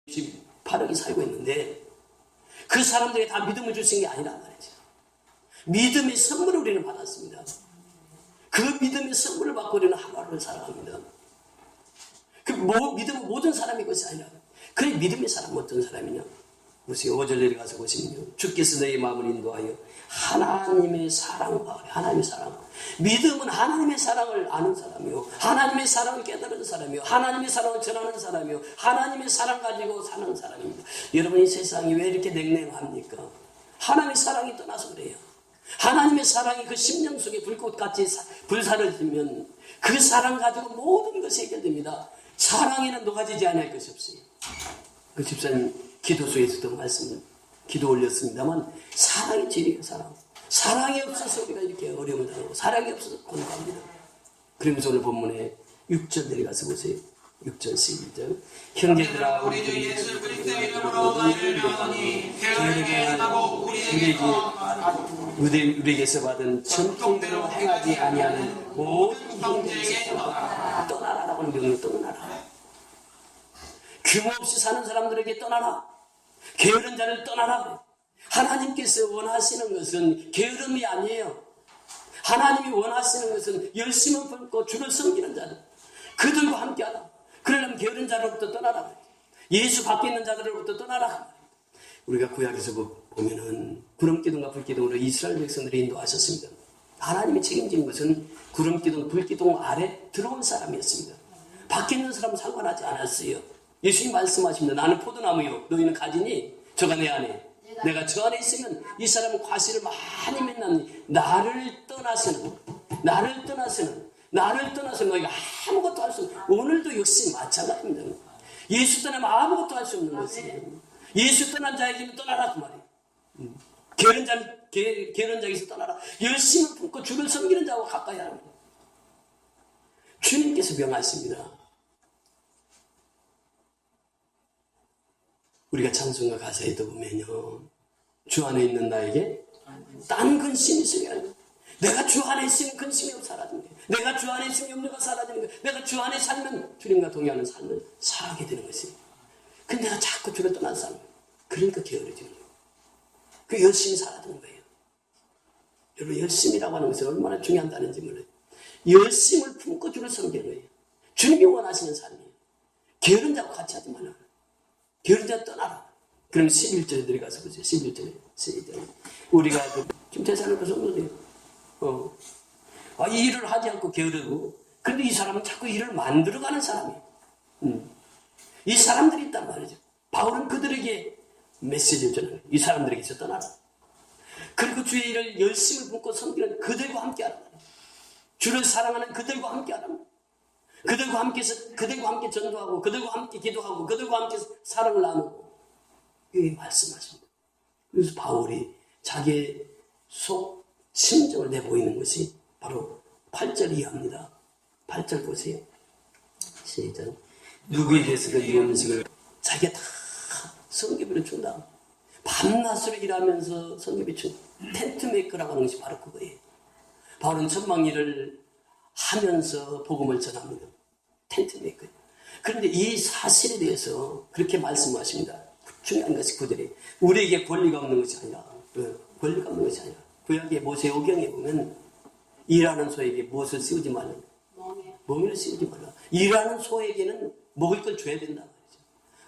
8억이 살고 있는데 그 사람들이 다 믿음을 주신 게 아니란 말이죠. 믿음의 선물을 우리는 받았습니다. 그 믿음의 선물을 받고 우리는 하루하루를 살아갑니다. 그 믿음은 모든 사람의 것이 아니라 그 믿음의 사람은 어떤 사람이냐? 보세요. 5절 내려가서 보시면요. 주께서 너희 마음을 인도하여 하나님의 사랑과 하나님의 사랑. 믿음은 하나님의 사랑을 아는 사람이요. 하나님의 사랑을 깨달은 사람이요. 하나님의 사랑을 전하는 사람이요. 하나님의 사랑 가지고 사는 사람입니다. 여러분 이 세상이 왜 이렇게 냉랭합니까? 하나님의 사랑이 떠나서 그래요. 하나님의 사랑이 그 심령 속에 불꽃같이 불사르지면 그 사랑 가지고 모든 것이 해결됩니다. 사랑에는 녹아지지 않을 것이 없어요. 그 집사님 기도 속에서도 기도 올렸습니다만 사랑이 제일이에요. 사랑이 없어서 우리가 이렇게 어려움을 당하고 사랑이 없어서 공부합니다. 그러면서 오늘 본문에 6절 내려가서 보세요. 6절 11절 형제들아 우리 주 예수 그리스도의 이름으로 너희를 명하니 게으르게 하고 우리에게서 받은 전통대로 행하지 아니하는 모든 형제에게 떠나라라고 하는 명령. 떠나라. 규모 없이 사는 사람들에게 떠나라. 게으른 자를 떠나라. 하나님께서 원하시는 것은 게으름이 아니에요. 하나님이 원하시는 것은 열심을 품고 주를 섬기는 자들, 그들과 함께하라. 그러려면 게으른 자로부터 떠나라. 예수 밖에 있는 자들로부터 떠나라. 우리가 구약에서 보면은 구름기둥과 불기둥으로 이스라엘 백성들이 인도하셨습니다. 하나님이 책임진 것은 구름기둥, 불기둥 아래 들어온 사람이었습니다. 밖에 있는 사람은 상관하지 않았어요. 예수님 말씀하십니다. 나는 포도나무요 너희는 가지니 저가 내 안에 내가 저 안에 있으면 이 사람은 과실을 많이 맺나니 나를 떠나서는 너희가 아무것도 할 수 없는. 오늘도 역시 마찬가지입니다. 예수 떠나면 아무것도 할 수 없는 것이에요. 예수 떠난 자에게는 떠나라 그 말이에요. 게으른 자에게서 떠나라. 열심을 품고 주를 섬기는 자와 가까이 하라. 주님께서 명하십니다. 우리가 찬송가 가사에도 보면요. 주 안에 있는 나에게 딴 근심이 있으면 내가 주 안에 있으면 근심이 사라지는 거예요. 내가 주 안에 있으면 염려가 사라지는 거예요. 내가 주 안에 살면 주님과 동의하는 삶을 살게 되는 것이에요. 근데 내가 자꾸 주를 떠난 삶, 그러니까 게으러지는 거예요. 그 열심히 사라지는 거예요. 여러분 열심이라고 하는 것은 얼마나 중요한다는지 몰라요. 열심을 품고 주를 섬기는 거예요. 주님이 원하시는 삶이에요. 게으른 자와 같이 하지 말라. 게으른 자 떠나라. 그럼 11절에 들어가서 보세요. 11절에. 우리가 지금 대사는 그 정도돼요. 이 일을 하지 않고 게으르고, 근데 이 사람은 자꾸 일을 만들어가는 사람이에요. 이 사람들이 있단 말이죠. 바울은 그들에게 메시지를 전하는 거예요. 이 사람들에게서 떠나라. 그리고 주의 일을 열심을 품고 섬기는 그들과 함께 하라. 주를 사랑하는 그들과 함께 하라. 그들과 함께 전도하고, 그들과 함께 기도하고, 그들과 함께 사랑을 나누고, 이렇게 말씀하십니다. 그래서 바울이 자기의 속 심정을 내보이는 것이 바로 8절 이하입니다. 8절 보세요. 시작. 누구에 대해서든 이 음식을 자기가 다 성교비를 준다. 밤낮으로 일하면서 성교비 준 텐트 메이커라고 하는 것이 바로 그거예요. 바울은 전망일을 하면서 복음을 전합니다. 텐트 메이커. 그런데 이 사실에 대해서 그렇게 말씀하십니다. 중요한 것이 구절이 우리에게 권리가 없는 것이 아니라 구약의 모세오경에 보면 일하는 소에게 무엇을 씌우지 말라. 멍에를 씌우지 말라. 일하는 소에게는 먹을 걸 줘야 된다 말이죠.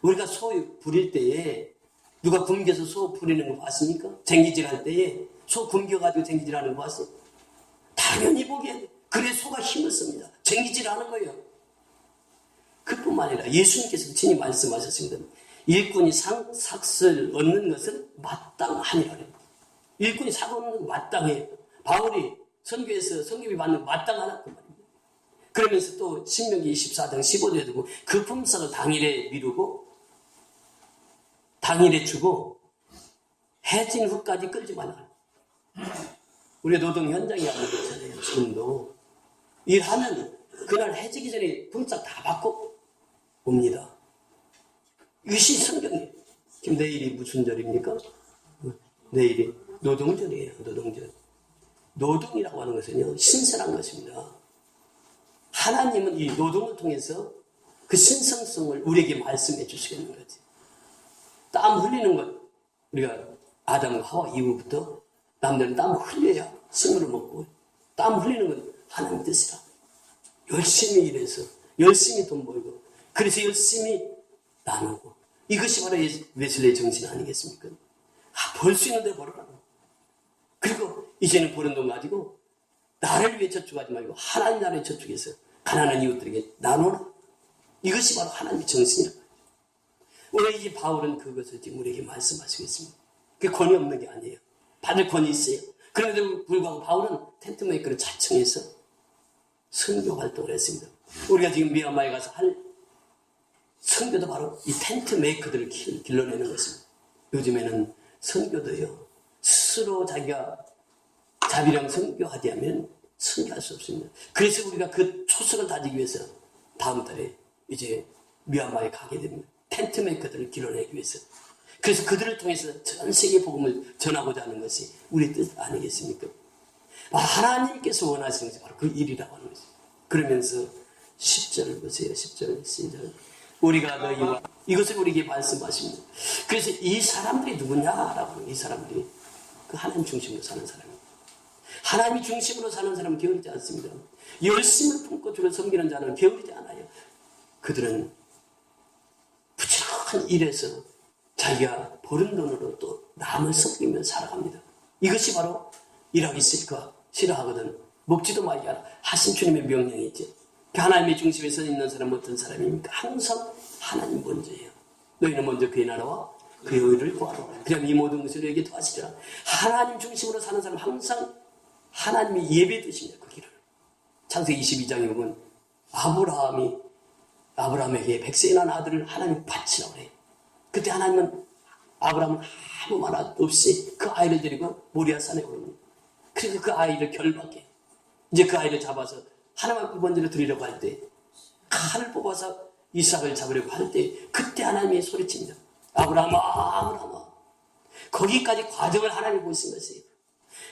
우리가 소 부릴 때에 누가 굶겨서 소 부리는 거 봤습니까? 쟁기질 할 때에 소 굶겨가지고 쟁기질 하는 거 봤어요? 당연히 보게 돼. 그래 소가 힘을 씁니다. 쟁기질 하는 거예요. 그뿐만 아니라 예수님께서 친히 말씀하셨습니다. 일꾼이 삭을 얻는 것은 마땅하니라. 일꾼이 삭 얻는 것은 마땅해요. 바울이 선교에서 선교비 받는 거 마땅하다 그 말입니다. 그러면서 또 신명기 24장 15절에 두고 그 품삯을 당일에 미루고 당일에 주고 해진 후까지 끌지 말라. 우리 노동 현장에 가면 그렇잖아요. 지금도 일하면 그날 해지기 전에 품삯 다 받고 옵니다. 이것이 성경이에요. 지금 내일이 무슨 절입니까? 내일이 노동절이에요. 노동절. 노동이라고 하는 것은요, 신선한 것입니다. 하나님은 이 노동을 통해서 그 신성성을 우리에게 말씀해 주시겠는 거지. 땀 흘리는 것, 우리가 아담과 하와 이후부터 남자는 땀 흘려야 식물을 먹고, 땀 흘리는 건 하나님 뜻이라. 열심히 일해서 열심히 돈 벌고 그래서 열심히 나누고, 이것이 바로 웨슬리의 정신 아니겠습니까? 벌 수 있는 대로 벌어라. 그리고 이제는 버는 돈 가지고 나를 위해 저축하지 말고 하나님 나라에 저축해서 가난한 이웃들에게 나누라. 이것이 바로 하나님의 정신이라고. 오늘 이 바울은 그것을 지금 우리에게 말씀하시고 있습니다. 그게 권위 없는 게 아니에요. 받을 권위 있어요. 그런데도 불구하고 바울은 텐트 메이커를 자청해서 선교 활동을 했습니다. 우리가 지금 미얀마에 가서 할 선교도 바로 이 텐트 메이커들을 길러내는 것입니다. 요즘에는 선교도요, 스스로 자기가 자비랑 선교하지 않으면 선교할 수 없습니다. 그래서 우리가 그 초석을 다지기 위해서 다음 달에 이제 미얀마에 가게 됩니다. 텐트 메이커들을 길러내기 위해서. 그래서 그들을 통해서 전 세계 복음을 전하고자 하는 것이 우리의 뜻 아니겠습니까? 하나님께서 원하시는 것이 바로 그 일이라고 하는 것입니다. 그러면서 10절을 보세요. 10절 시작. 우리가 너희와, 이것을 우리에게 말씀하십니다. 그래서 이 사람들이 누구냐라고 하는, 이 사람들이 그 하나님 중심으로 사는 사람입니다. 하나님 중심으로 사는 사람은 게으르지 않습니다. 열심을 품고 주를 섬기는 자는 게으르지 않아요. 그들은 부지런한 일에서 자기가 버는 돈으로 또 남을 섬기며 살아갑니다. 이것이 바로 일하기 싫어하거든 먹지도 말게 하신 주님의 명령이죠. 하나님의 중심에 서 있는 사람은 어떤 사람입니까? 항상 하나님 먼저예요. 너희는 먼저 그의 나라와 그의 의를 구하라. 그냥 이 모든 것을 너에게 도와주리라. 하나님 중심으로 사는 사람은 항상 하나님이 예배해 두십니다. 그 길을. 창세기 22장에 보면 아브라함에게 백세에 난 아들을 하나님 바치라고 그래요. 그때 하나님은 아브라함은 아무 말 없이 그 아이를 데리고 모리아산에 오릅니다. 그래서 그 아이를 결박해. 이제 그 아이를 잡아서 하나님 앞에 번제를 드리려고 할 때, 칼을 뽑아서 이삭을 잡으려고 할 때, 그때 하나님이 소리칩니다. 아브라함아, 아브라함아. 거기까지 과정을 하나님이 보신 것이에요.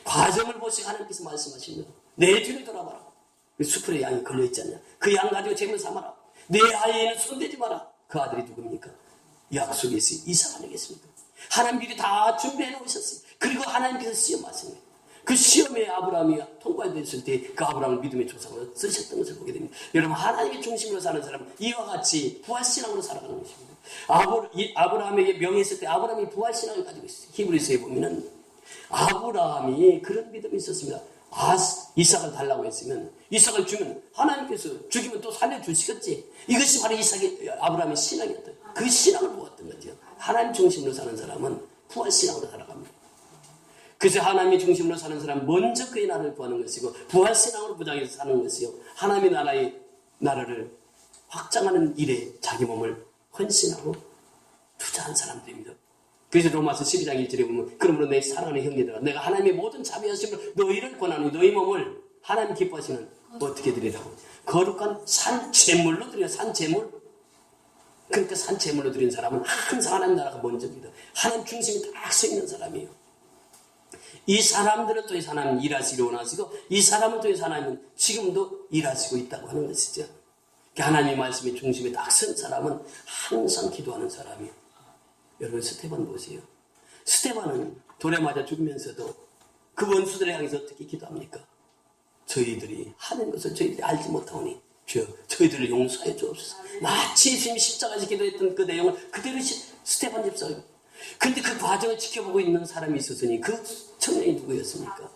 과정을 보시고 하나님께서 말씀하십니다. 내 뒤를 돌아봐라. 그 수풀에 양이 걸려있지 않냐. 그 양 가지고 재물 삼아라. 내 아이에는 손대지 마라. 그 아들이 누굽니까? 약속의 이삭 아니겠습니까? 하나님 미리 다 준비해 놓으셨어요. 그리고 하나님께서 시험하신 거예요. 그 시험에 아브라함이 통과됐을 때 그 아브라함을 믿음의 조상으로 쓰셨던 것을 보게 됩니다. 여러분, 하나님의 중심으로 사는 사람은 이와 같이 부활신앙으로 살아가는 것입니다. 아브라함에게 명했을 때 아브라함이 부활신앙을 가지고 있어요. 히브리서에 보면은 아브라함이 그런 믿음이 있었습니다. 이삭을 달라고 했으면, 이삭을 주면 하나님께서 죽이면 또 살려주시겠지. 이것이 바로 아브라함의 신앙이었던, 그 신앙을 보았던 거죠. 하나님 중심으로 사는 사람은 부활신앙으로 살아갑니다. 그래서 하나님의 중심으로 사는 사람은 먼저 그의 나라를 구하는 것이고, 부활신앙으로 부장해서 사는 것이요, 하나님의 나라를 확장하는 일에 자기 몸을 헌신하고 투자한 사람들입니다. 그래서 로마서 12장 1절에 보면, 그러므로 내 사랑하는 형제들아, 내가 하나님의 모든 자비하심으로 너희를 권하니 너희 몸을 하나님 기뻐하시는 어떻게 드리라고? 거룩한 산제물로 드려요. 산제물. 그러니까 산제물로 드린 사람은 항상 하나님 나라가 먼저입니다. 하나님 중심이 딱 서 있는 사람이에요. 이 사람들을 통해서 하나님은 일하시기를 원하시고, 이 사람을 통해서 하나님은 지금도 일하시고 있다고 하는 것이죠. 하나님의 말씀의 중심에 딱 선 사람은 항상 기도하는 사람이에요. 여러분, 스테반 보세요. 스테반은 돌에 맞아 죽으면서도 그 원수들을 향해서 어떻게 기도합니까? 저희들이 하는 것을 저희들이 알지 못하오니 주여 저희들을 용서해 주옵소서. 마치 예수님이 십자가에서 기도했던 그 내용을 그대로 스테반 집사가. 그런데 그 과정을 지켜보고 있는 사람이 있었으니 그 청년이 누구였습니까?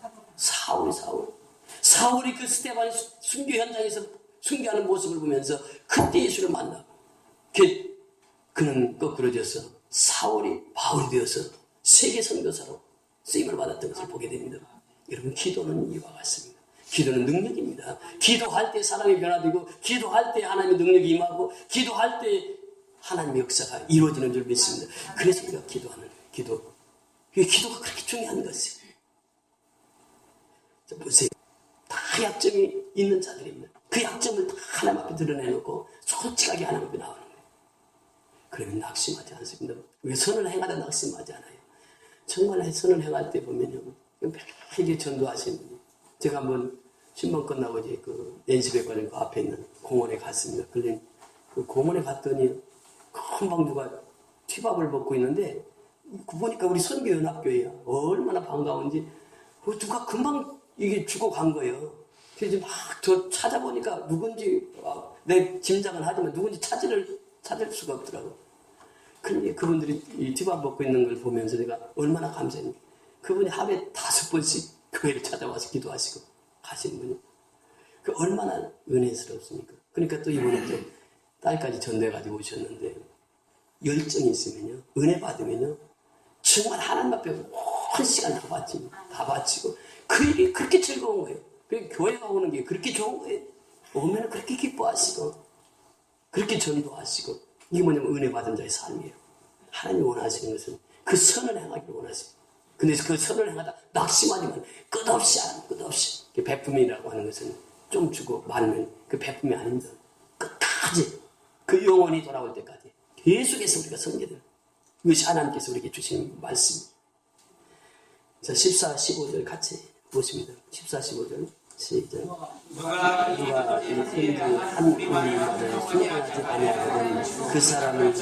사울이 그 스테반의 순교 현장에서 순교하는 모습을 보면서 그때 예수를 만나고, 그는 거꾸로져서 사울이 바울이 되어서 세계 선교사로 쓰임을 받았던 것을 보게 됩니다. 여러분, 기도는 이와 같습니다. 기도는 능력입니다. 기도할 때 사람이 변화되고, 기도할 때 하나님의 능력이 임하고, 기도할 때 하나님의 역사가 이루어지는 줄 믿습니다. 그래서 우리가 기도하는 기도가 그렇게 중요한 것이에요. 보세요. 다 약점이 있는 자들입니다. 그 약점을 다 하나님 앞에 드러내놓고 솔직하게 하나님 앞에 나오는 거예요. 그러면 낙심하지 않습니다. 왜 선을 행하다 낙심하지 않아요? 정말 선을 행할 때 보면요, 매일 전도하시는 분이, 제가 한번 신방 끝나고 이제 그 NC백관님 그 앞에 있는 공원에 갔습니다. 그 공원에 갔더니 금방 누가 티밥을 먹고 있는데 보니까 우리 선교연합교회야. 얼마나 반가운지 누가 금방 이게 주고 간 거예요. 그래서 막 저 찾아보니까 누군지 내 짐작은 하지만 누군지 찾을 수가 없더라고. 근데 그분들이 이 티밥 먹고 있는 걸 보면서 내가 얼마나 감사했는지. 그분이 하루에 5번씩 교회를 찾아와서 기도하시고 가시는 분이. 그 얼마나 은혜스럽습니까? 그러니까 또 이번에 또 딸까지 전도해가지고 오셨는데 열정이 있으면요, 은혜 받으면요, 정말 하나님 앞에 온 시간 다 바치고 그 일이 그렇게 즐거운 거예요. 그 교회가 오는 게 그렇게 좋은 거예요. 오면 그렇게 기뻐하시고 그렇게 전도하시고 이게 뭐냐면 은혜 받은 자의 삶이에요. 하나님이 원하시는 것은 그 선을 행하기를 원하시고 근데 그 선을 행하다 낙심하지만 끝없이 베품이라고 하는 것은 좀 주고 말면 그 베품이 아닙니다. 끝까지 그 영혼이 돌아올 때까지 계속해서 우리가 섬겨야 돼요. 이것이 하나님께서 우리에게 주신 말씀입니다. 자, 14, 15절 같이 보십니다. 14, 15절 시작. 누가 이 선지 한 우리만을 순종하지 아니하거든 그 사람을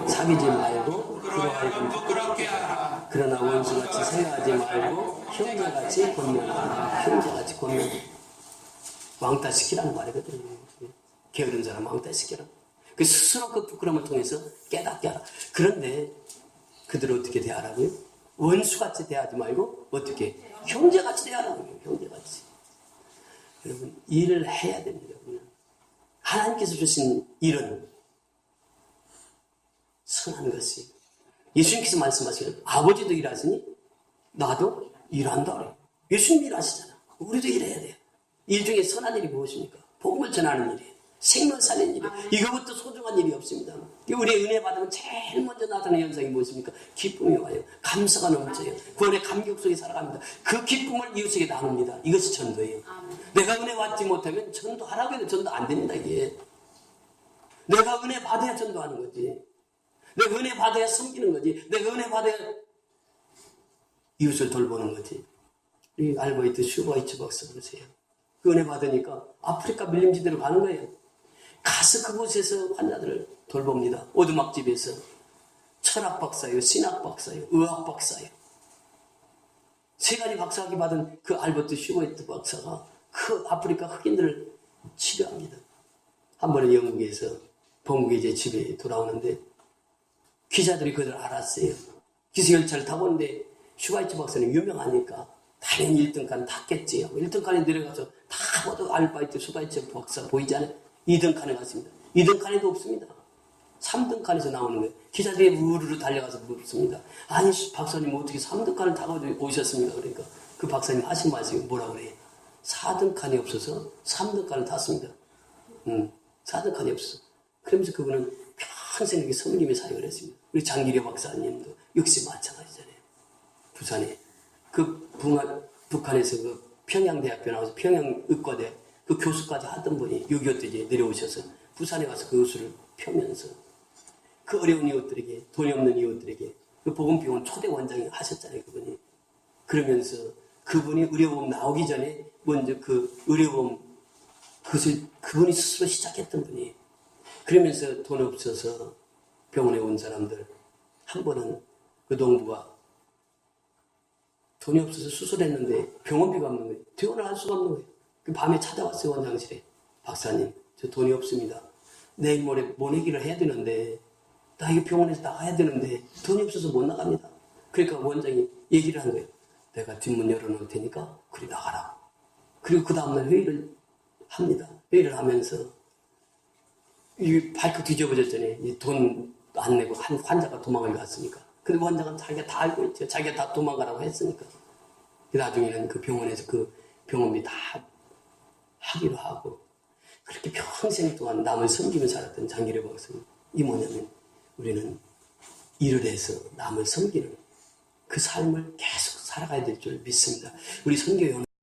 사귀지 말고 그러나 원수같이 생각하지 말고 형제같이 권면하라. 형제같이 권면. 왕따시키라는 말이거든요. 게으른 사람 왕따시키라. 그 스스로 그 부끄러움을 통해서 깨닫게 하라. 그런데 그들을 어떻게 대하라고요? 원수같이 대하지 말고 어떻게? 형제같이 대하라고요. 형제같이. 여러분 일을 해야 됩니다. 하나님께서 주신 일은 선한 것이. 예수님께서 말씀하시거든요. 아버지도 일하시니 나도 일한다 그래요. 예수님 일하시잖아. 우리도 일해야 돼요. 일 중에 선한 일이 무엇입니까? 복음을 전하는 일이에요. 생명 살리는 일이에요. 이거부터 소중한 일이 없습니다. 우리의 은혜 받으면 제일 먼저 나타나는 현상이 무엇입니까? 기쁨이 와요. 감사가 넘쳐요. 구원의 감격 속에 살아갑니다. 그 기쁨을 이웃에게 나눕니다. 이것이 전도예요. 내가 은혜 받지 못하면 전도하라고 해도 전도 안 됩니다. 이게. 내가 은혜 받아야 전도하는 거지. 내가 은혜 받아야 섬기는 거지. 내가 은혜 받아야 이웃을 돌보는 거지. 이 알버이트 슈바이츠 박사 보세요. 그 은혜 받으니까 아프리카 밀림지대로 가는 거예요. 가서 그곳에서 환자들을 돌봅니다. 오두막집에서. 철학 박사요, 신학 박사요, 의학 박사요. 3가지 박사학위 받은 그 알버트 슈바이트 박사가 그 아프리카 흑인들을 치료합니다. 한 번은 영국에서 본국에 제 집에 돌아오는데 기자들이 그들 알았어요. 기수열차를 타고 오는데 슈바이트 박사는 유명하니까 당연히 1등칸 탔겠지 하고 1등칸에 내려가서 다 모두 알바이트 슈바이트 박사 보이지 않아요? 2등칸에 갔습니다. 2등칸에도 없습니다. 3등칸에서 나오는 거예요. 기자들이 우르르 달려가서 묻습니다. 아니 박사님 어떻게 3등칸을 타고 오셨습니까? 그러니까 그 박사님 하신 말씀이 뭐라고 그래요? 4등칸이 없어서 3등칸을 탔습니다. 4등칸이 없어서. 그러면서 그분은 평생 이렇게 섬김의 사역을 했습니다. 우리 장기려 박사님도 역시 마찬가지잖아요. 부산에 북한에서 그 평양대학교 나와서 평양의과대 그 교수까지 하던 분이 6.25 때 이제 내려오셔서 부산에 가서 그 교수를 펴면서 그 어려운 이웃들에게 돈이 없는 이웃들에게 그 보건병원 초대 원장이 하셨잖아요. 그분이. 그러면서 그분이 의료보험 나오기 전에 먼저 그 의료보험 그것을 그분이 스스로 시작했던 분이. 그러면서 돈 없어서 병원에 온 사람들 한 번은 그 농부가 돈이 없어서 수술했는데 병원비가 없는 거예요. 퇴원을 할 수가 없는 거예요. 그 밤에 찾아왔어요. 원장실에. 박사님 저 돈이 없습니다. 내일 모레 모내기를 해야 되는데 나 이거 병원에서 나가야 되는데 돈이 없어서 못 나갑니다. 그러니까 원장이 얘기를 한 거예요. 내가 뒷문 열어놓을 테니까 그리 나가라고. 그리고 그 다음날 회의를 합니다. 회의를 하면서 이 발끝 뒤집어졌잖아요. 돈 안 내고 한 환자가 도망을 갔으니까. 근데 원장은 자기가 다 알고 있죠. 자기가 다 도망가라고 했으니까. 나중에는 그 병원에서 그 병원비 다 하기로 하고 그렇게 평생 동안 남을 섬기며 살았던 장기려 박사님. 이 뭐냐면 우리는 일을 해서 남을 섬기는 그 삶을 계속 살아가야 될 줄 믿습니다. 우리 선교연